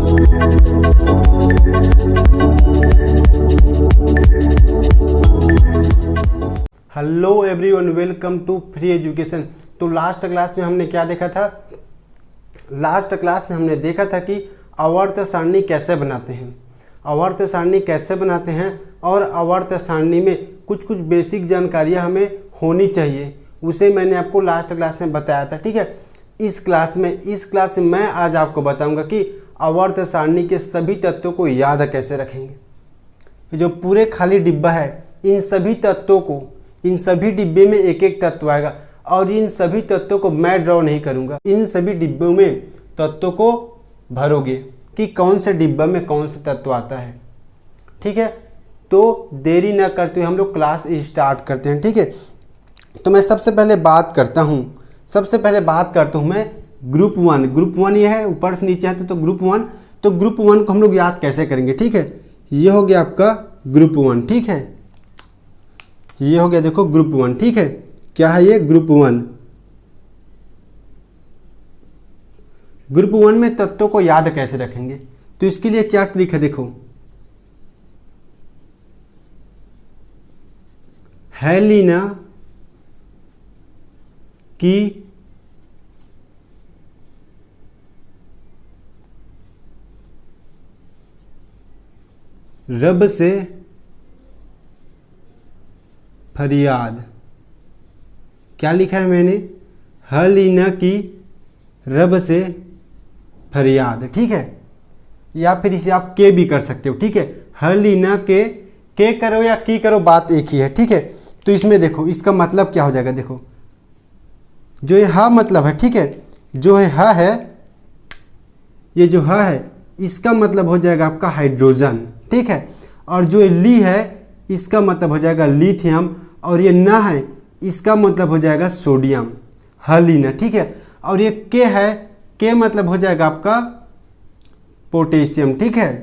Hello everyone, welcome to free education. तो last class में हमने क्या देखा था? लास्ट क्लास में हमने देखा था कि आवर्त सारणी कैसे बनाते हैं, आवर्त सारणी कैसे बनाते हैं और आवर्त सारणी में कुछ कुछ बेसिक जानकारियां हमें होनी चाहिए, उसे मैंने आपको लास्ट क्लास में बताया था। ठीक है, इस क्लास में मैं आज आपको बताऊंगा कि आवर्त सारणी के सभी तत्वों को याद कैसे रखेंगे। जो पूरे खाली डिब्बा है, इन सभी तत्वों को, इन सभी डिब्बे में एक एक तत्व आएगा और इन सभी तत्वों को मैं ड्रॉ नहीं करूंगा। इन सभी डिब्बों में तत्वों को भरोगे कि कौन से डिब्बा में कौन सा तत्व आता है। ठीक है, तो देरी ना करते हुए हम लोग क्लास स्टार्ट करते हैं। ठीक है, तो मैं सबसे पहले बात करता हूँ मैं ग्रुप वन ये है, ऊपर से नीचे है तो ग्रुप वन। तो ग्रुप वन को हम लोग याद कैसे करेंगे? ठीक है, ये हो गया आपका ग्रुप वन। ठीक है, ये हो गया, देखो ग्रुप वन। ठीक है, क्या है ये? Group one. ग्रुप वन में तत्वों को याद कैसे रखेंगे? तो इसके लिए क्या ट्रिक है, देखो। हेलिना की रब से फरियाद। क्या लिखा है मैंने? हेलिना की रब से फरियाद। ठीक है, या फिर इसे आप के भी कर सकते हो। ठीक है, हेलिना के करो या की करो, बात एक ही है। ठीक है, तो इसमें देखो इसका मतलब क्या हो जाएगा। देखो जो ये हा मतलब है, ठीक है, जो है हा है, ये जो हा है इसका मतलब हो जाएगा आपका हाइड्रोजन। ठीक है, और जो ली है इसका मतलब हो जाएगा लिथियम, और ये ना है इसका मतलब हो जाएगा सोडियम, हेलिना। ठीक है, और ये के है, के मतलब हो जाएगा आपका पोटेशियम। ठीक है,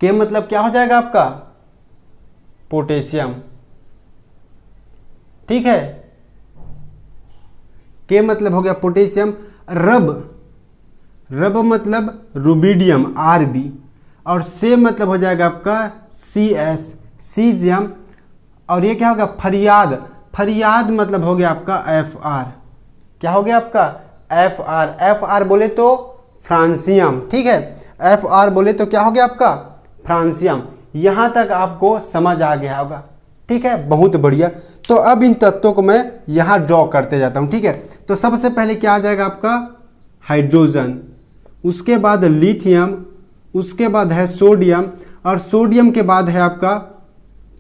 के मतलब क्या हो जाएगा आपका? पोटेशियम। ठीक है, के मतलब हो गया पोटेशियम। रब मतलब रुबिडियम, Rb, और से मतलब हो जाएगा आपका Cs, सीजियम। और ये क्या होगा? फरियाद मतलब हो गया आपका Fr। क्या हो गया आपका? Fr बोले तो फ्रांसियम। ठीक है, Fr बोले तो क्या हो गया आपका? फ्रांसियम। यहां तक आपको समझ आ गया होगा। ठीक है, बहुत बढ़िया। तो अब इन तत्वों को मैं यहां ड्रॉ करते जाता हूं। ठीक है, तो सबसे पहले क्या आ जाएगा आपका? हाइड्रोजन, उसके बाद लिथियम, उसके बाद है सोडियम, और सोडियम के बाद है आपका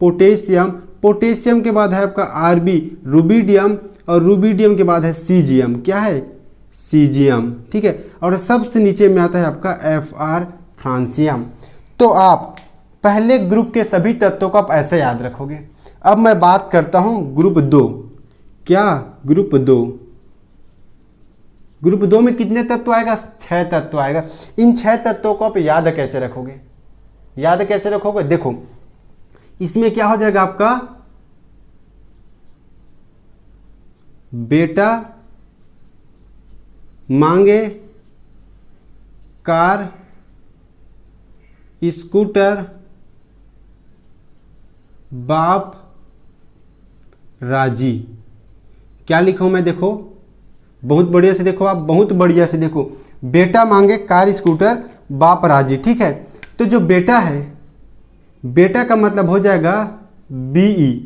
पोटेशियम, पोटेशियम के बाद है आपका Rb, रुबिडियम, और रुबिडियम के बाद है सीजियम। क्या है? सीजियम। ठीक है, और सबसे नीचे में आता है आपका Fr, फ्रांसियम। तो आप पहले ग्रुप के सभी तत्वों को आप ऐसे याद रखोगे। अब मैं बात करता हूं ग्रुप दो। क्या? ग्रुप दो। ग्रुप दो में कितने तत्व आएगा? 6 तत्व आएगा। इन 6 तत्वों को आप याद कैसे रखोगे? देखो इसमें क्या हो जाएगा आपका? बेटा मांगे कार, स्कूटर, बाप राजी। क्या लिखूं मैं? देखो बहुत बढ़िया से देखो, आप बहुत बढ़िया से देखो। बेटा मांगे कार, स्कूटर, बाप राजी। ठीक है, तो जो बेटा है, बेटा का मतलब हो जाएगा Be।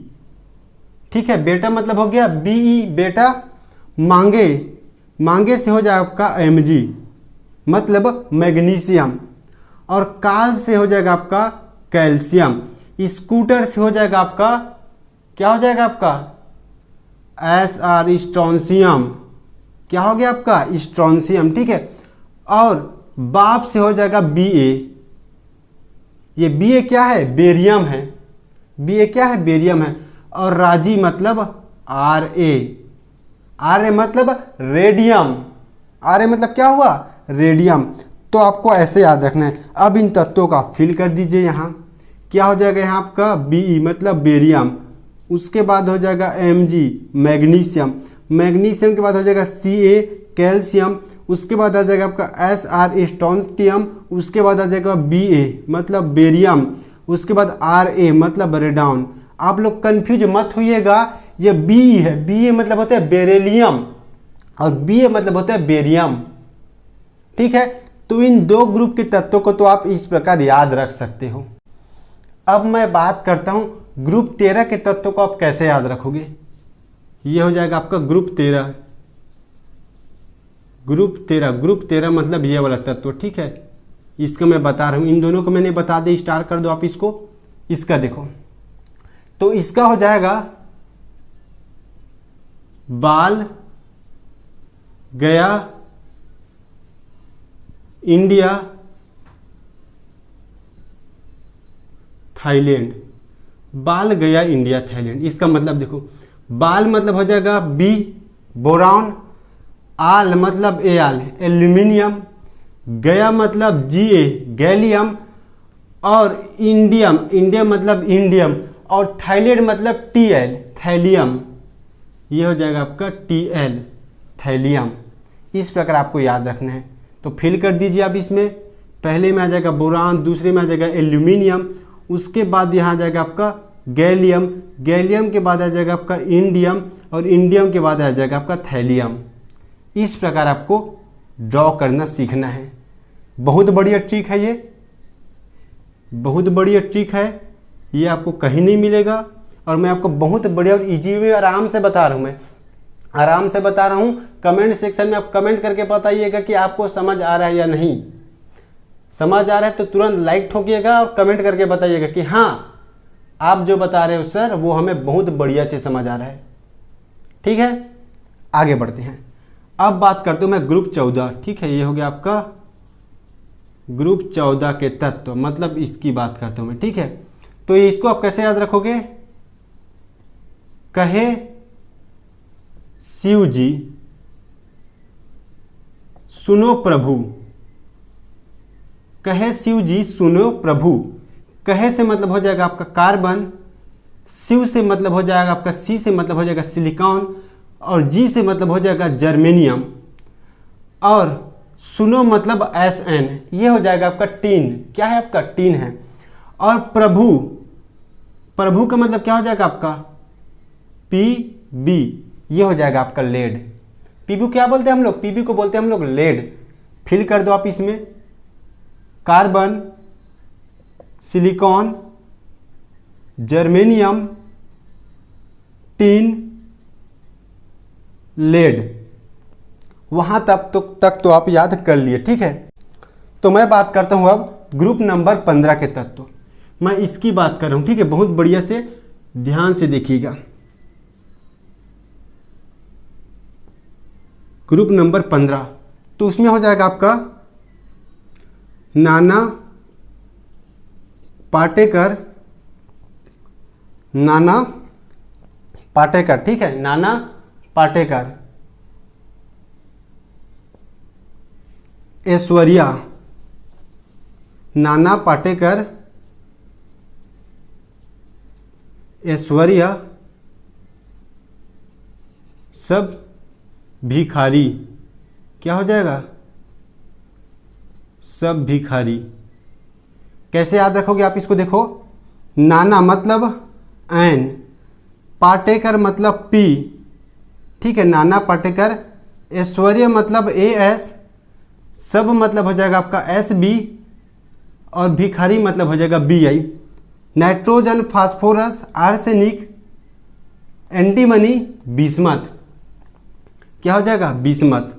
ठीक है, बेटा मतलब हो गया Be, बेटा। मांगे से हो जाएगा आपका Mg, मतलब मैग्नीशियम, और काल से हो जाएगा आपका कैल्शियम, स्कूटर से हो जाएगा आपका, क्या हो जाएगा आपका? Sr, strontium. क्या हो गया आपका? स्ट्रोंशियम। ठीक है, और बाप से हो जाएगा Ba। ये Ba क्या है? बेरियम है। Ba क्या है? बेरियम है। और राजी मतलब Ra मतलब रेडियम। मतलब क्या हुआ? रेडियम। तो आपको ऐसे याद रखना है। अब इन तत्वों का फिल कर दीजिए। यहाँ क्या हो जाएगा? यहाँ आपका Be मतलब बेरियम, उसके बाद हो जाएगा Mg मैग्नीशियम, मैग्नीशियम के बाद हो जाएगा Ca कैल्शियम, उसके बाद आ जाएगा आपका SR स्ट्रोंटियम, उसके बाद आ जाएगा BA मतलब बेरियम, उसके बाद RA मतलब रेडॉन। आप लोग कंफ्यूज मत होइएगा, ये BE है, BA मतलब होता है बेरिलियम और BA मतलब होता है बेरियम, ठीक है। तो इन दो ग्रुप के तत्वों को तो आप इस प्रकार याद रख सकते हो। अब मैं बात करता हूं ग्रुप 13 के तत्वों को आप कैसे याद रखोगे। ये हो जाएगा आपका ग्रुप 13। ग्रुप 13 मतलब ये वाला तत्व, ठीक है। इसका मैं बता रहा हूं, इन दोनों को मैंने बता दी, स्टार कर दो आप इसको। इसका देखो तो इसका हो जाएगा बाल, गया, इंडिया, थाईलैंड। बाल, गया, इंडिया, थाईलैंड। इसका मतलब देखो, बाल मतलब हो जाएगा B बोरॉन, आल मतलब Al एल्यूमिनियम, गया मतलब Ga गैलियम और इंडियम मतलब इंडियम और थाईलैंड मतलब Tl थैलियम। ये हो जाएगा आपका Tl थैलियम। इस प्रकार आपको याद रखना है। तो फिल कर दीजिए आप इसमें। पहले में आ जाएगा बोरान, दूसरे में आ जाएगा एल्यूमिनियम, उसके बाद यहाँ आ जाएगा आपका गैलियम, गैलियम के बाद आ जाएगा आपका इंडियम और इंडियम के बाद आ जाएगा आपका थैलियम। इस प्रकार आपको ड्रॉ करना सीखना है। बहुत बढ़िया ट्रिक है ये, बहुत बढ़िया ट्रिक है ये, आपको कहीं नहीं मिलेगा और मैं आपको बहुत बढ़िया और इजी वे आराम से बता रहा हूँ। मैं आराम से बता रहा हूँ। कमेंट सेक्शन में आप कमेंट करके बताइएगा कि आपको समझ आ रहा है या नहीं। समझ आ रहा है तो तुरंत लाइक ठोकिएगा और कमेंट करके बताइएगा कि हाँ आप जो बता रहे हो सर वो हमें बहुत बढ़िया से समझ आ रहा है। ठीक है, आगे बढ़ते हैं। अब बात करते हूँ मैं ग्रुप 14। ठीक है, ये हो गया आपका ग्रुप 14 के तत्व, मतलब इसकी बात करता हूँ मैं। ठीक है, तो इसको आप कैसे याद रखोगे? कहे शिव जी सुनो प्रभु, कहे शिव जी सुनो प्रभु। कहे से मतलब हो जाएगा आपका कार्बन, शिव से मतलब हो जाएगा आपका, सी से मतलब हो जाएगा सिलिकॉन और जी से मतलब हो जाएगा जर्मेनियम और सुनो मतलब SN, ये हो जाएगा आपका टीन। क्या है आपका? टीन है। और प्रभु, प्रभु का मतलब क्या हो जाएगा आपका? PB, ये हो जाएगा आपका लेड। पीबी क्या बोलते हैं हम लोग? पीबी को बोलते हैं हम लोग लेड। फिल कर दो आप इसमें, carbon, silicon, germanium, tin, lead. वहां तक तो आप याद कर लिए। ठीक है, तो मैं बात करता हूं अब ग्रुप नंबर 15 के तत्व। मैं इसकी बात कर रहा हूं। ठीक है, बहुत बढ़िया से ध्यान से देखिएगा। ग्रुप नंबर 15, तो उसमें हो जाएगा आपका नाना पाटेकर, नाना पाटेकर। ठीक है, नाना पाटेकर, ऐश्वर्या, नाना पाटेकर, ऐश्वर्या, सब भिखारी। क्या हो जाएगा? सब भिखारी। कैसे याद रखोगे आप इसको? देखो, नाना मतलब N, पाटेकर मतलब P। ठीक है, नाना पाटेकर। ऐश्वर्य मतलब AS, सब मतलब हो जाएगा आपका SB और भिखारी मतलब हो जाएगा BI। Nitrogen, phosphorus, arsenic, antimony, bismuth. क्या हो जाएगा? बिस्मथ।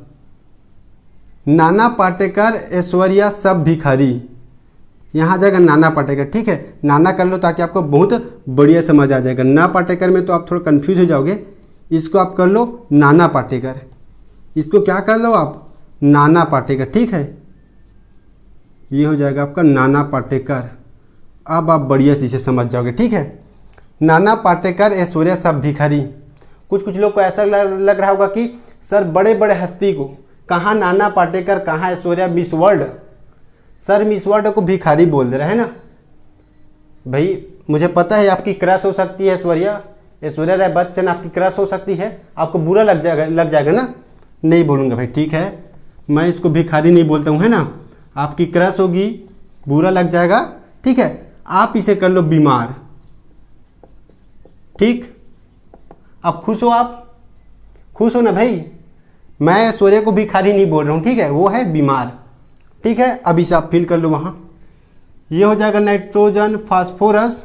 नाना पाटेकर, ऐश्वर्या, सब भिखारी। यहाँ आ जाएगा नाना पाटेकर। ठीक है, नाना कर लो ताकि आपको बहुत बढ़िया समझ आ जाएगा। ना पाटेकर में तो आप थोड़ा कंफ्यूज हो जाओगे, इसको आप कर लो नाना पाटेकर। इसको क्या कर लो आप? नाना पाटेकर। ठीक है, ये हो जाएगा आपका नाना पाटेकर। अब आप बढ़िया से इसे समझ जाओगे। ठीक है, नाना पाटेकर, ऐश्वर्या, सब भिखारी। कुछ लोग को ऐसा लग रहा होगा कि सर बड़े बड़े हस्ती को, कहाँ नाना पाटेकर, कहाँ Aishwarya, miss world. Sir miss world को भिखारी बोल दे रहे हैं ना भाई। मुझे पता है आपकी क्रश हो सकती है ऐश्वर्या राय बच्चन, आपकी क्रश हो सकती है, आपको बुरा लग जाएगा ना। नहीं बोलूँगा भाई, ठीक है। मैं इसको भिखारी नहीं बोलता हूँ, है ना। आपकी क्रश होगी, बुरा लग जाएगा, ठीक है। आप इसे कर लो बीमार, ठीक। अब खुश हो, आप खुश हो ना भाई। मैं ऐश्वर्या को भिखारी नहीं बोल रहा हूँ, ठीक है, वो है बीमार, ठीक है। अब इसे आप फिल कर लो वहाँ। ये हो जाएगा nitrogen, phosphorus,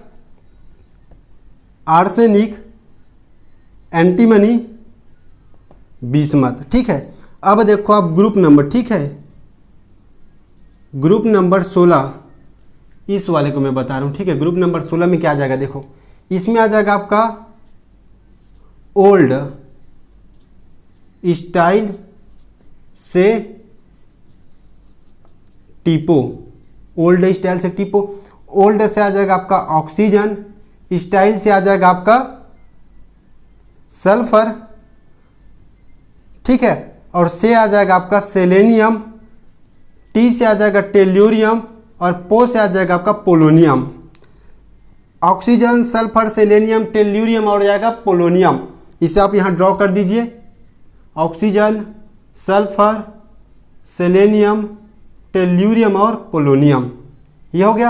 arsenic, antimony, bismuth, ठीक है। अब देखो आप ग्रुप नंबर, ठीक है, ग्रुप नंबर 16, इस वाले को मैं बता रहा हूँ, ठीक है। ग्रुप नंबर 16 में क्या आ जाएगा, देखो इसमें आ जाएगा आपका ओल्ड स्टाइल से टीपो, ओल्ड स्टाइल से टीपो। ओल्ड से आ जाएगा आपका ऑक्सीजन, स्टाइल से आ जाएगा आपका सल्फर, ठीक है, और से आ जाएगा आपका सेलेनियम, टी से आ जाएगा टेल्यूरियम, और पो से आ जाएगा आपका polonium. Oxygen, sulphur, selenium, tellurium और जाएगा पोलोनियम। इसे आप यहाँ ड्रॉ कर दीजिए। ऑक्सीजन, सल्फर, सेलेनियम, टेल्यूरियम और पोलोनियम, ये हो गया।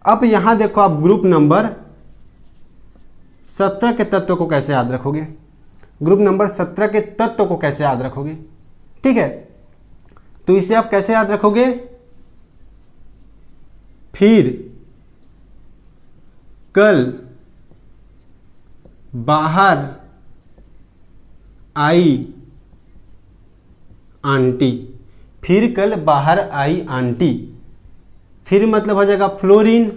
अब यहाँ देखो आप ग्रुप नंबर 17 के तत्व को कैसे याद रखोगे। ग्रुप नंबर 17 के तत्व को कैसे याद रखोगे, ठीक है। तो इसे आप कैसे याद रखोगे, फिर कल बाहर आई आंटी, फिर कल बाहर आई आंटी। फिर मतलब हो जाएगा फ्लोरीन,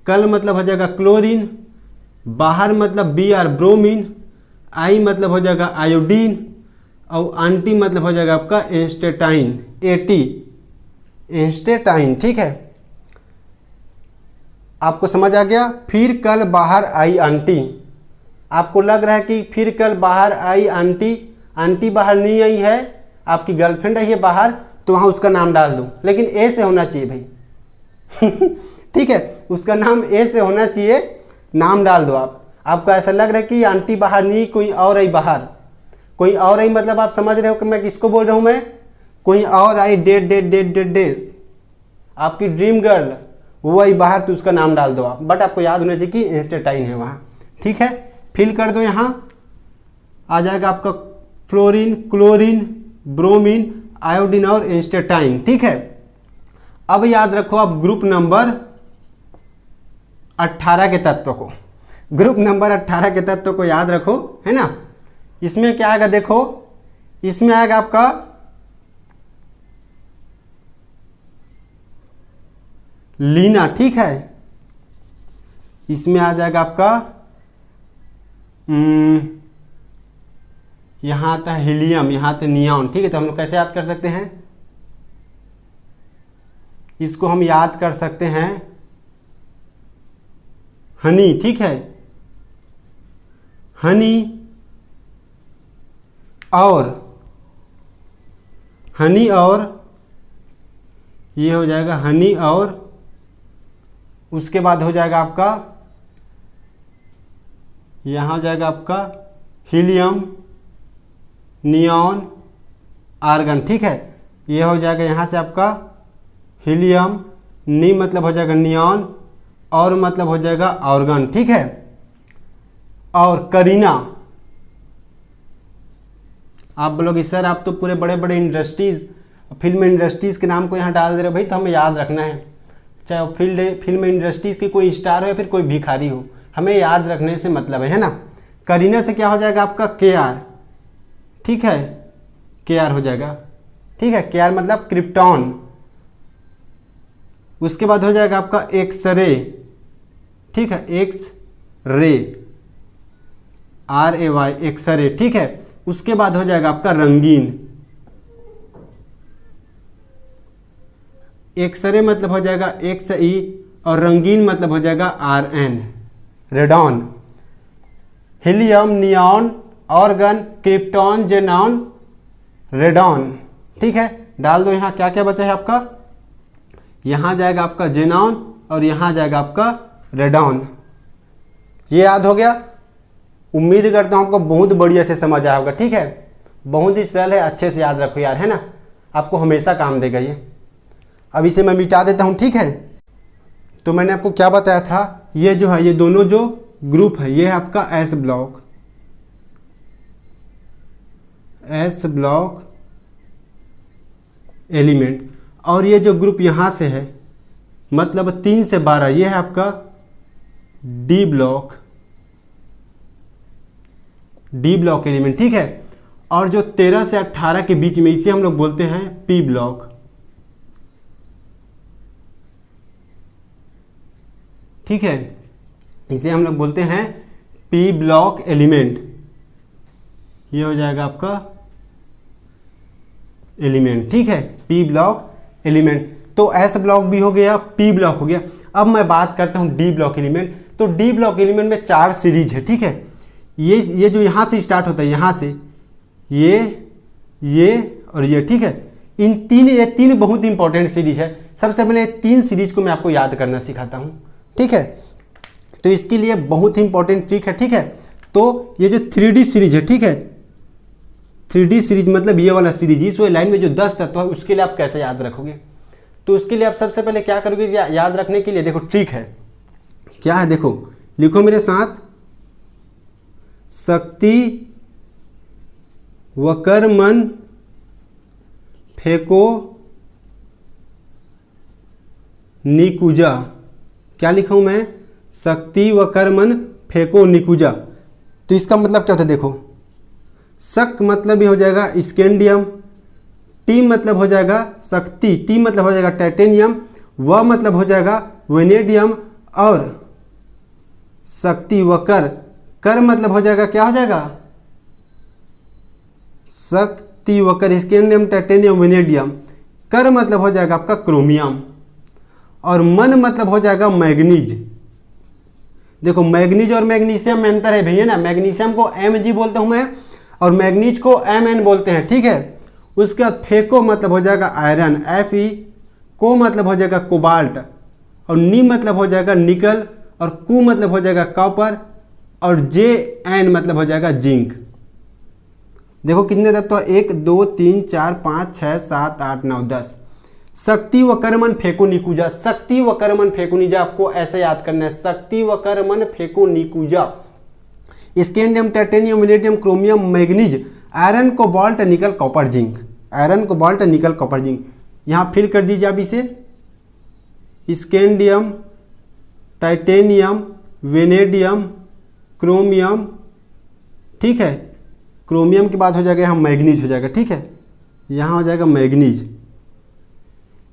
कल मतलब हो जाएगा क्लोरीन, बाहर मतलब Br ब्रोमीन, आई मतलब हो जाएगा आयोडीन, और आंटी मतलब हो जाएगा आपका एस्टेटाइन, AT, एस्टेटाइन, ठीक है। आपको समझ आ गया। फिर कल बाहर आई आंटी। आपको लग रहा है कि फिर कल बाहर आई आंटी, आंटी बाहर नहीं आई है, आपकी गर्लफ्रेंड आई है बाहर, तो वहाँ उसका नाम डाल दो, लेकिन ए से होना चाहिए भाई ठीक है, उसका नाम ए से होना चाहिए, नाम डाल दो आप। आपको ऐसा लग रहा है कि आंटी बाहर नहीं, कोई और आई बाहर, कोई और आई, मतलब आप समझ रहे हो कि मैं किसको बोल रहा हूँ, मैं कोई और आई, date date date date date, आपकी ड्रीम गर्ल वो आई बाहर, तो उसका नाम डाल दो आप। बट आपको याद होना चाहिए कि एस्टेटाइन है वहाँ, ठीक है। फिल कर दो, यहाँ आ जाएगा आपका फ्लोरीन, क्लोरीन, ब्रोमीन, आयोडीन और एस्टेटाइन, ठीक है। अब याद रखो आप ग्रुप नंबर 18 के तत्व को, ग्रुप नंबर 18 के तत्व को याद रखो, है ना। इसमें क्या आएगा, देखो इसमें आएगा आपका लीना, ठीक है। इसमें आ जाएगा आपका यहां आता है हीलियम, यहां आता है नियॉन, ठीक है। तो हम लोग कैसे याद कर सकते हैं, इसको हम याद कर सकते हैं हनी, ठीक है, हनी और ये हो जाएगा हनी, और उसके बाद हो जाएगा आपका यहाँ हो जाएगा आपका हीलियम, नियॉन, आर्गन, ठीक है। ये हो जाएगा यहाँ से आपका हीलियम, नी मतलब हो जाएगा नियॉन, और मतलब हो जाएगा ऑर्गन, ठीक है। और करीना, आप बोलोगे सर आप तो पूरे बड़े बड़े इंडस्ट्रीज, फिल्म इंडस्ट्रीज के नाम को यहाँ डाल दे रहे हो। भाई तो हमें याद रखना है, चाहे वो फिल्म इंडस्ट्रीज की कोई स्टार हो या फिर कोई भिखारी हो, हमें याद रखने से मतलब है ना। करीना से क्या हो जाएगा आपका KR, ठीक है, KR हो जाएगा, ठीक है। KR मतलब क्रिप्टॉन। उसके बाद हो जाएगा आपका एक्सरे, ठीक है, एक्स-रे, RAY, एक्सरे, ठीक है। उसके बाद हो जाएगा आपका रंगीन, एक्सरे मतलब हो जाएगा XE, और रंगीन मतलब हो जाएगा RN, radon. Helium, neon, organ, krypton, xenon, radon, ठीक है। डाल दो यहाँ क्या क्या बचा है आपका, यहाँ जाएगा आपका जेनॉन, और यहाँ जाएगा आपका रेडॉन। ये याद हो गया। उम्मीद करता हूँ आपको बहुत बढ़िया से समझ आया होगा, ठीक है। बहुत ही सरल है, अच्छे से याद रखो यार, है ना। आपको हमेशा काम देगा ये। अब इसे मैं मिटा देता हूँ, ठीक है। तो मैंने आपको क्या बताया था, ये जो है ये दोनों जो ग्रुप है ये है आपका S block, S block element, और ये जो ग्रुप यहाँ से है मतलब 3 से 12 ये है आपका D block, D block element, ठीक है। और जो 13 से 18 के बीच में इसे हम लोग बोलते हैं पी ब्लॉक, ठीक है। इसे हम लोग बोलते हैं पी ब्लॉक एलिमेंट। ये हो जाएगा आपका एलिमेंट, ठीक है, पी ब्लॉक एलिमेंट। तो एस ब्लॉक भी हो गया, पी ब्लॉक हो गया। अब मैं बात करता हूं डी ब्लॉक एलिमेंट। तो डी ब्लॉक एलिमेंट में 4 सीरीज है, ठीक है। ये जो यहां से स्टार्ट होता है, यहां से ये और ये, ठीक है। ये तीन बहुत इंपॉर्टेंट सीरीज है। सबसे पहले 3 सीरीज को मैं आपको याद करना सिखाता हूं, ठीक है। तो इसके लिए बहुत ही इंपॉर्टेंट ट्रिक है, ठीक है। तो ये जो 3D सीरीज है, ठीक है, 3D सीरीज मतलब ये वाला सीरीज, इस लाइन में जो 10 तत्व है उसके लिए आप कैसे याद रखोगे। तो उसके लिए आप सबसे पहले क्या करोगे, याद रखने के लिए देखो ट्रिक है, क्या है देखो, लिखो मेरे साथ, शक्ति वक्रमन फेको निकुजा। क्या लिखा हूं मैं, शक्ति वक्रमन फेको निकुजा। तो इसका मतलब क्या होता है देखो, शक मतलब ये हो जाएगा स्कैंडियम, टी मतलब हो जाएगा शक्ति, टी मतलब हो जाएगा टाइटेनियम, व मतलब हो जाएगा वेनेडियम, और शक्ति वकर, कर मतलब हो जाएगा, क्या हो जाएगा, शक्ति वकर स्कैंडियम टाइटेनियम वेनेडियम, कर मतलब हो जाएगा आपका क्रोमियम, और मन मतलब हो जाएगा मैग्नीज। देखो मैग्नीज और मैग्नीशियम में अंतर है भैया ना, मैग्नीशियम को Mg बोलता हूं मैं और मैग्नीज को Mn बोलते हैं, ठीक है। उसके बाद फेको मतलब हो जाएगा आयरन, Fe, को मतलब हो जाएगा कोबाल्ट, और नी मतलब हो जाएगा निकल, और कु मतलब हो जाएगा कॉपर, और Jn मतलब हो जाएगा जिंक। देखो कितने तत्व, 1 2 3 4 5 6 7 8 9 10। शक्ति वक्रमन फेको निकुजा, शक्ति वक्रमन फेको निकुजा आपको ऐसे याद करना है, शक्ति वक्रमन फेको निकुजा। Scandium titanium vanadium chromium manganese, iron cobalt nickel copper zinc, iron cobalt nickel copper zinc. यहाँ फिल कर दीजिए आप इसे, स्कैंडियम टाइटेनियम वेनेडियम क्रोमियम, ठीक है। क्रोमियम के बाद हो जाएगा यहाँ मैग्नीज हो जाएगा, ठीक है। यहाँ हो जाएगा मैग्नीज,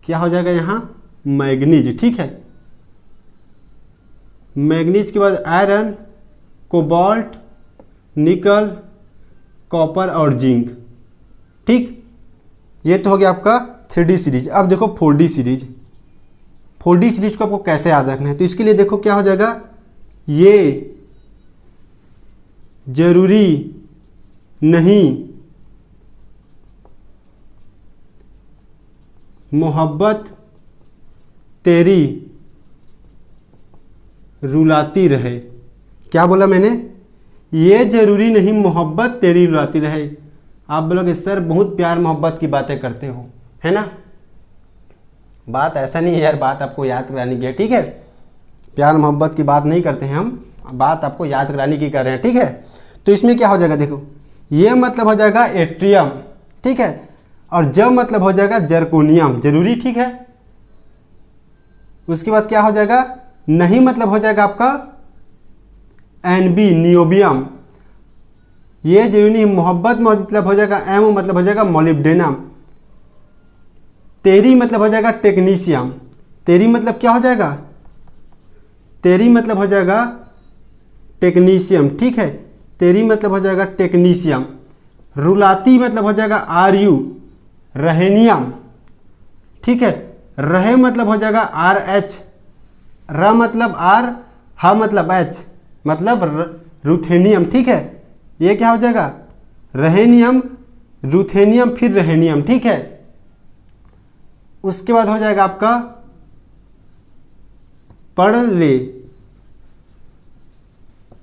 क्या हो जाएगा यहाँ मैग्नीज, ठीक है। मैग्नीज के बाद आयरन कोबाल्ट निकल कॉपर और जिंक, ठीक। ये तो हो गया आपका 3D सीरीज। अब देखो 4D सीरीज, 4D सीरीज को आपको कैसे याद रखना है। तो इसके लिए देखो क्या हो जाएगा, ये जरूरी नहीं मोहब्बत तेरी रुलाती रहे। क्या बोला मैंने, ये जरूरी नहीं मोहब्बत तेरी रुलाती रहे। आप बोलोगे सर बहुत प्यार मोहब्बत की बातें करते हो, है ना। बात ऐसा नहीं है यार, बात आपको याद कराने की है, ठीक है। प्यार मोहब्बत की बात नहीं करते हैं हम, बात आपको याद कराने की कर रहे हैं, ठीक है। तो इसमें क्या हो जाएगा देखो, ये मतलब हो जाएगा एट्रियम, ठीक है, और जब मतलब हो जाएगा जर्कोनियम, जरूरी, ठीक है। उसके बाद क्या हो जाएगा, नहीं मतलब हो जाएगा आपका Nb नियोबियम, ये जरूरी नहीं मोहब्बत मतलब हो जाएगा एम मतलब हो जाएगा मोलिब्डेनम, तेरी मतलब हो जाएगा टेक्नीशियम, तेरी मतलब क्या हो जाएगा, तेरी मतलब हो जाएगा टेक्नीशियम, ठीक है। तेरी मतलब हो जाएगा टेक्नीशियम, रुलाती मतलब हो जाएगा Ru रहेनियम, ठीक है। रहे मतलब हो जाएगा RH, र मतलब R, ह मतलब H मतलब रुथेनियम, ठीक है। ये क्या हो जाएगा रहेनियम, रुथेनियम, फिर रहेनियम, ठीक है। उसके बाद हो जाएगा आपका पढ़ ले,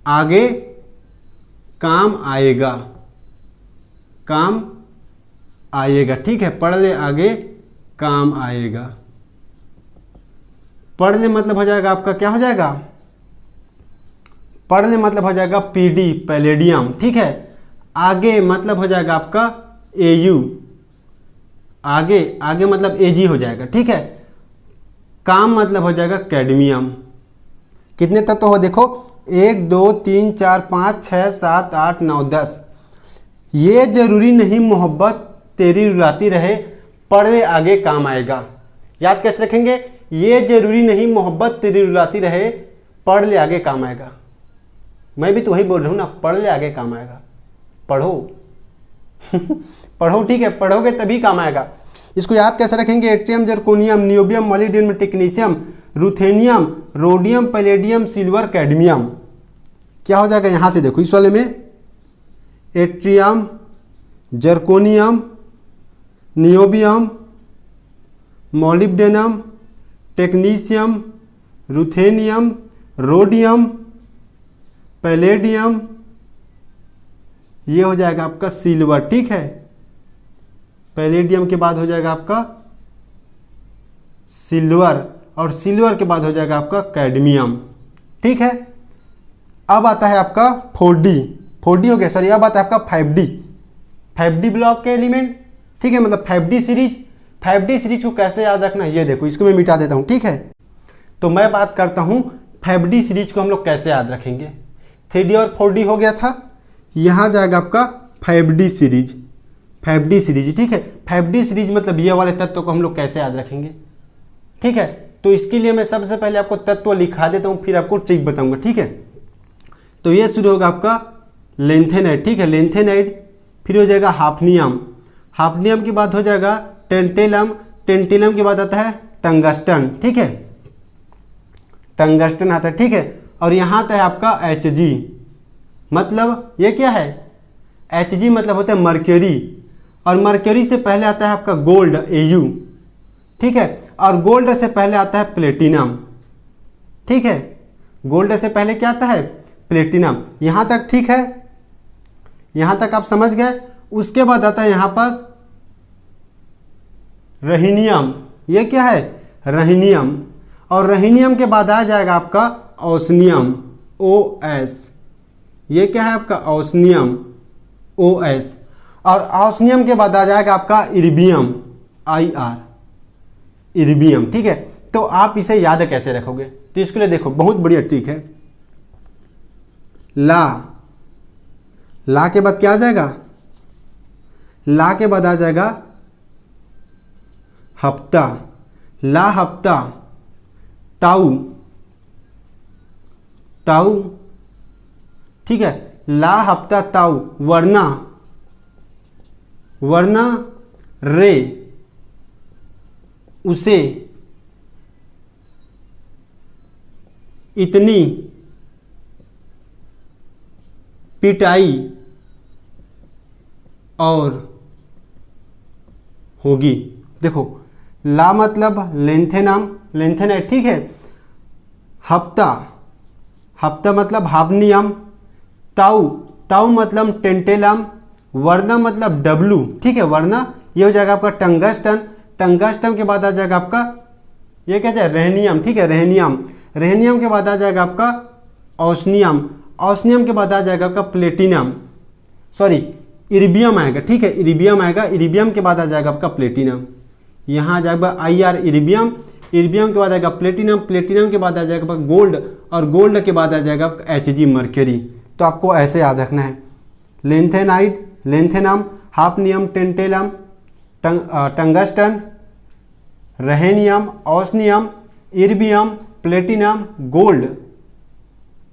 आगे काम आएगा, काम आएगा। ठीक है, पढ़ ले आगे काम आएगा। पढ़ ले मतलब हो जाएगा आपका, क्या हो जाएगा, पढ़ ले मतलब हो जाएगा पीडी पैलेडियम। ठीक है, आगे मतलब हो जाएगा आपका एयू, आगे आगे मतलब एजी हो जाएगा। ठीक है, काम मतलब हो जाएगा कैडमियम। कितने तत्व हो देखो, 1 2 3 4 5 6 7 8 9 10। ये जरूरी नहीं मोहब्बत तेरी रुलाती रहे, पढ़ ले आगे काम आएगा। याद कैसे रखेंगे, ये जरूरी नहीं मोहब्बत तेरी रुलाती रहे, पढ़ ले आगे काम आएगा। मैं भी तो वही बोल रहा हूँ ना, पढ़ ले आगे काम आएगा। पढ़ो पढ़ो। ठीक है, पढ़ोगे तभी काम आएगा। इसको याद कैसे रखेंगे, atrium, zirconium, niobium, molybdenum, technetium, ruthenium, rhodium, palladium, silver, cadmium. क्या हो जाएगा यहाँ से देखो, इस वाले में atrium, zirconium, niobium, molybdenum, technetium, ruthenium, rhodium, palladium, ये हो जाएगा आपका सिल्वर। ठीक है, पैलेडियम के बाद हो जाएगा आपका सिल्वर, और सिल्वर के बाद हो जाएगा आपका कैडमियम। ठीक है, अब आता है आपका 4D, 4D हो गया सॉरी, अब आता है आपका 5D, 5D ब्लॉक के एलिमेंट। ठीक है, मतलब 5D सीरीज। 5D सीरीज को कैसे याद रखना है, ये देखो, इसको मैं मिटा देता हूँ। ठीक है, तो मैं बात करता हूँ 5D सीरीज को हम लोग कैसे याद रखेंगे। 3D और 4D हो गया था, यहाँ जाएगा आपका 5D सीरीज, 5D सीरीज। ठीक है, 5D सीरीज मतलब ये वाले तत्व को हम लोग कैसे याद रखेंगे। ठीक है, तो इसके लिए मैं सबसे पहले आपको तत्व लिखा देता हूँ, फिर आपको ट्रिक बताऊंगा। ठीक है, तो ये शुरू होगा आपका लेंथेनाइड। ठीक है, लेंथेनाइड, फिर हो जाएगा हाफनियम, हाफनियम के बाद हो जाएगा टेंटेलम, टेंटेलम के बाद आता है टंगस्टन। ठीक है, टंगस्टन आता है। ठीक है, और यहाँ आता है आपका Hg, मतलब ये क्या है, Hg मतलब होता है मर्क्यूरी, और मर्क्यूरी से पहले आता है आपका गोल्ड Au। ठीक है, और गोल्ड से पहले आता है प्लेटिनम। ठीक है, गोल्ड से पहले क्या आता है, प्लेटिनम। यहाँ तक ठीक है, यहाँ तक आप समझ गए। उसके बाद आता है यहाँ पास रहीनियम, ये क्या है, रहीनियम, और रहीनियम के बाद आ जाएगा आपका ओस्नियम, OS, ये क्या है आपका ओस्नियम, OS, और ओस्नियम के बाद आ जाएगा आपका इर्बियम, IR, इर्बियम। ठीक है, तो आप इसे याद कैसे रखोगे, तो इसके लिए देखो बहुत बढ़िया ट्रिक है। ला के बाद क्या आ जाएगा, ला के बाद आ जाएगा हफ्ता, ला हफ्ता, ताऊ, ताऊ। ठीक है, ला हफ्ता ताऊ, वरना, वरना रे, उसे, इतनी, पिटाई, और होगी। देखो, ला मतलब लेंथेनम, लेंथेनाइड। ठीक है, हफ्ता, हफ्ता मतलब हाफनियम, ताऊ, ताऊ मतलब टेंटेलम, वरना मतलब W। ठीक है, वरना ये हो जाएगा आपका टंगस्टन, टंगस्टन के बाद आ जाएगा आपका ये क्या है, रेहनियम। ठीक है, रेहनियम, रेहनियम के बाद आ जाएगा आपका ओस्नियम, ओस्नियम के बाद आ जाएगा आपका प्लेटिनम, सॉरी इर्बियम आएगा। ठीक है, इर्बियम आएगा, इर्बियम के बाद आ जाएगा आपका प्लेटिनम, यहाँ आ जाएगा IR इर्बियम, इर्बियम के बाद आएगा प्लेटिनम, प्लेटिनम के बाद आ जाएगा गोल्ड, और गोल्ड के बाद आ जाएगा Hg मर्क्यूरी। तो आपको ऐसे याद रखना है, lanthanide, lanthanum, hafnium, tantalum, tungsten, rhenium, osmium, erbium, platinum, gold,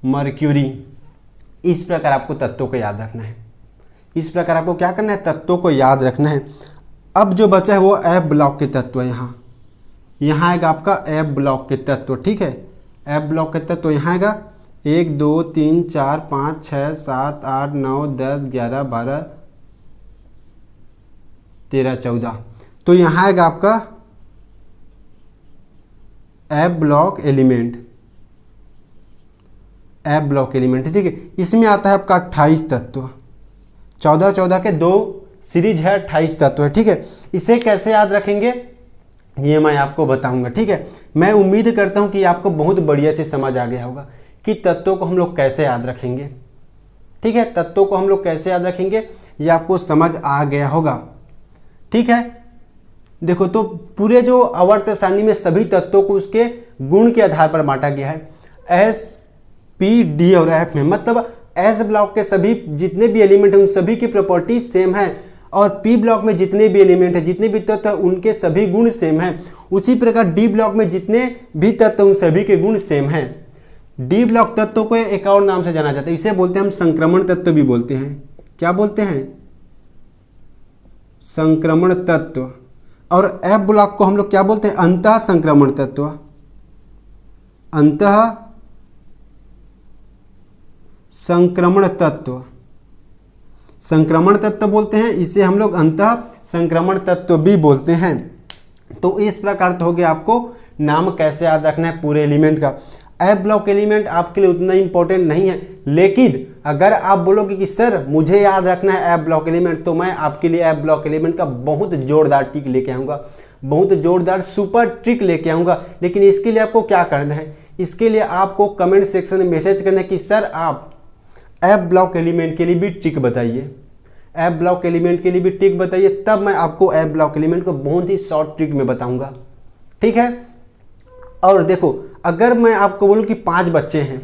mercury. इस प्रकार आपको तत्वों को याद रखना है। इस प्रकार आपको क्या करना है, तत्वों को याद रखना है। अब जो बचा है वो F ब्लॉक के तत्व, यहाँ आएगा आपका F ब्लॉक के तत्व। ठीक है, F ब्लॉक के तत्व यहाँ आएगा 1 2 3 4 5 6 7 8 9 10 11 12 13 14। तो यहाँ आएगा आपका F block element, F block element. ठीक है, इसमें आता है आपका 28 तत्व, 14 14 के 2 सीरीज है 28 तत्व है, ठीक है। इसे कैसे याद रखेंगे ये मैं आपको बताऊंगा, ठीक है। मैं उम्मीद करता हूं कि आपको बहुत बढ़िया से समझ आ गया होगा कि तत्वों को हम लोग कैसे याद रखेंगे, ठीक है। तत्वों को हम लोग कैसे याद रखेंगे ये आपको समझ आ गया होगा, ठीक है। देखो तो पूरे जो आवर्त सारणी में सभी तत्वों को उसके गुण के आधार पर बांटा गया है, एस, पी, डी और एफ में। मतलब एस ब्लॉक के सभी जितने भी एलिमेंट हैं उन सभी की प्रॉपर्टी सेम है, और पी ब्लॉक में जितने भी एलिमेंट है, जितने भी तत्व है उनके सभी गुण सेम हैं। उसी प्रकार डी ब्लॉक में जितने भी तत्व उन सभी के गुण सेम हैं। डी ब्लॉक तत्वों को एक और नाम से जाना जाता है, इसे बोलते हैं हम संक्रमण तत्व भी बोलते हैं। क्या बोलते हैं? संक्रमण तत्व। और एफ ब्लॉक को हम लोग क्या बोलते हैं? अंतः संक्रमण तत्व। अंतः संक्रमण तत्व, संक्रमण तत्व बोलते हैं, इसे हम लोग अंतः संक्रमण तत्व भी बोलते हैं। तो इस प्रकार तो हो गया आपको नाम कैसे याद रखना है पूरे एलिमेंट का। एफ ब्लॉक एलिमेंट आपके लिए उतना इंपॉर्टेंट नहीं है, लेकिन अगर आप बोलोगे कि सर मुझे याद रखना है एफ ब्लॉक एलिमेंट, तो मैं आपके लिए एफ ब्लॉक एलिमेंट का बहुत जोरदार ट्रिक लेके आऊँगा, बहुत जोरदार सुपर ट्रिक लेके आऊँगा। लेकिन इसके लिए आपको क्या करना है? इसके लिए आपको कमेंट सेक्शन में मैसेज करना है कि सर आप एफ ब्लॉक एलिमेंट के लिए भी ट्रिक बताइए, एफ ब्लॉक एलिमेंट के लिए भी ट्रिक बताइए, तब मैं आपको एफ ब्लॉक एलिमेंट को बहुत ही शॉर्ट ट्रिक में बताऊंगा, ठीक है। और देखो अगर मैं आपको बोलूं कि 5 बच्चे हैं,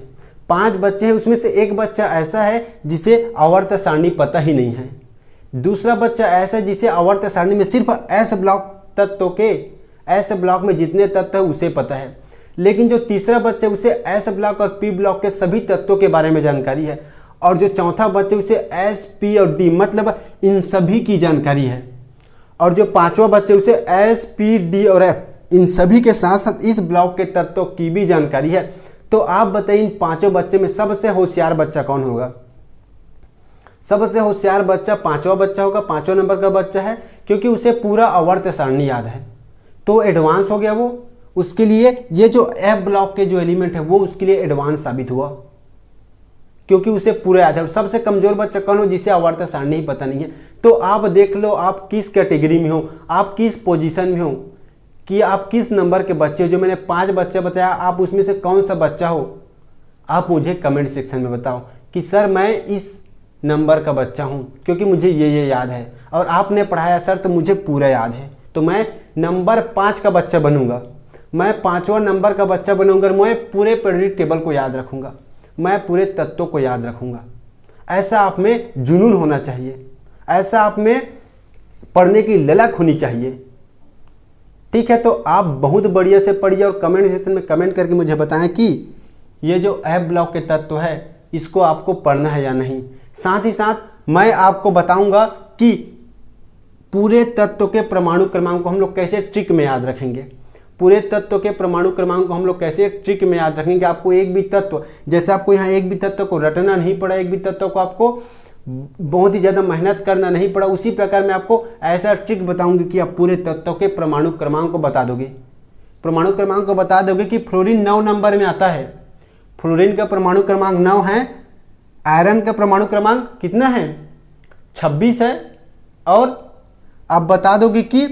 5 बच्चे हैं, उसमें से एक बच्चा ऐसा है जिसे आवर्त सारणी पता ही नहीं है, दूसरा बच्चा ऐसा है जिसे आवर्त सारणी में सिर्फ एस ब्लॉक तत्वों के, एस ब्लॉक में जितने तत्व है उसे पता है, लेकिन जो तीसरा बच्चा उसे एस ब्लॉक और पी ब्लॉक के सभी तत्वों के बारे में जानकारी है, और जो चौथा बच्चा उसे एस, पी और डी मतलब इन सभी की जानकारी है, और जो पांचवा बच्चा उसे एस, पी, डी और एफ इन सभी के साथ साथ इस ब्लॉक के तत्वों की भी जानकारी है। तो आप बताइए इन पांचों बच्चे में सबसे होशियार बच्चा कौन होगा? सबसे होशियार बच्चा पांचवा बच्चा होगा, 5वां नंबर का बच्चा है, क्योंकि उसे पूरा आवर्त सारणी याद है, तो एडवांस हो गया वो। उसके लिए ये जो एफ ब्लॉक के जो एलिमेंट है वो उसके लिए एडवांस साबित हुआ, क्योंकि उसे पूरा याद है। और सबसे कमजोर बच्चा कौन हो? जिसे आवर्त सारणी ही पता नहीं है। तो आप देख लो आप किस कैटेगरी में हो, आप किस पोजीशन में हो, कि आप किस नंबर के बच्चे हो। जो मैंने 5 बच्चे बताया, आप उसमें से कौन सा बच्चा हो? आप मुझे कमेंट सेक्शन में बताओ कि सर मैं इस नंबर का बच्चा हूं क्योंकि मुझे ये याद है, और आपने पढ़ाया सर तो मुझे पूरा याद है, तो मैं नंबर 5 का बच्चा बनूंगा, मैं 5वां नंबर का बच्चा बनूंगा, मैं पूरे पीरियड टेबल को याद रखूंगा, मैं पूरे तत्वों को याद रखूंगा। ऐसा आप में जुनून होना चाहिए, ऐसा आप में पढ़ने की ललक होनी चाहिए, ठीक है। तो आप बहुत बढ़िया से पढ़िए और कमेंट सेक्शन में कमेंट करके मुझे बताएं कि ये जो एफ ब्लॉक के तत्व है इसको आपको पढ़ना है या नहीं। साथ ही साथ मैं आपको बताऊंगा कि पूरे तत्व के परमाणु क्रमांक को हम लोग कैसे ट्रिक में याद रखेंगे, पूरे तत्व के परमाणु क्रमांक को हम लोग कैसे ट्रिक में याद रखेंगे। आपको एक भी तत्व, जैसे आपको यहाँ एक भी तत्व को रटना नहीं पड़ा, एक भी तत्व को आपको बहुत ही ज़्यादा मेहनत करना नहीं पड़ा, उसी प्रकार मैं आपको ऐसा ट्रिक बताऊंगी कि आप पूरे तत्व के परमाणु क्रमांक को बता दोगे। परमाणु क्रमांक को बता दोगे कि फ्लोरीन 9 नंबर में आता है, फ्लोरीन का परमाणु क्रमांक 9 है, आयरन का परमाणु क्रमांक कितना है? 26 है, और आप बता दोगे कि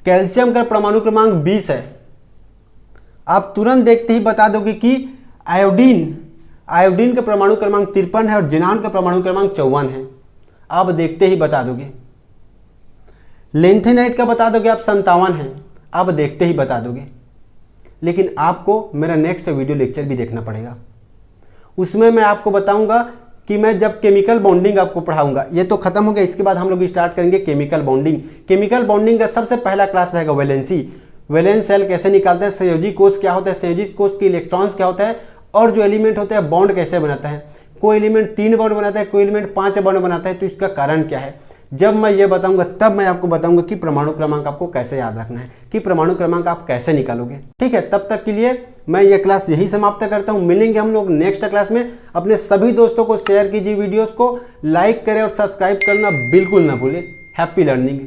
कैल्शियम का परमाणु क्रमांक 20 है। आप तुरंत देखते ही बता दोगे कि आयोडीन का परमाणु क्रमांक 53 है और जिनान का परमाणु क्रमांक 54 है। आप देखते ही बता दोगे। लेंथेनाइट का बता दोगे आप 57 है, आप देखते ही बता दोगे। लेकिन आपको मेरा नेक्स्ट वीडियो लेक्चर भी देखना पड़ेगा, उसमें मैं आपको बताऊंगा कि मैं जब केमिकल बॉन्डिंग आपको पढ़ाऊंगा। ये तो खत्म हो गया, इसके बाद हम लोग स्टार्ट करेंगे केमिकल बॉन्डिंग। केमिकल बॉन्डिंग का सबसे पहला क्लास रहेगा वैलेंसी, वैलेंस सेल कैसे निकालते हैं, संयोजी कोष क्या होता है, संयोजी कोष के इलेक्ट्रॉन्स क्या होता है, और जो एलिमेंट होता है बॉन्ड कैसे बनाता है। कोई एलिमेंट 3 बॉन्ड बनाता है, कोई एलिमेंट 5 बॉन्ड बनाता है, तो इसका कारण क्या है। जब मैं ये बताऊंगा तब मैं आपको बताऊंगा कि परमाणु क्रमांक आपको कैसे याद रखना है, कि परमाणु क्रमांक आप कैसे निकालोगे, ठीक है। तब तक के लिए मैं ये क्लास यही समाप्त करता हूँ। मिलेंगे हम लोग नेक्स्ट क्लास में। अपने सभी दोस्तों को शेयर कीजिए, वीडियोस को लाइक करें और सब्सक्राइब करना बिल्कुल ना भूलें। Happy learning.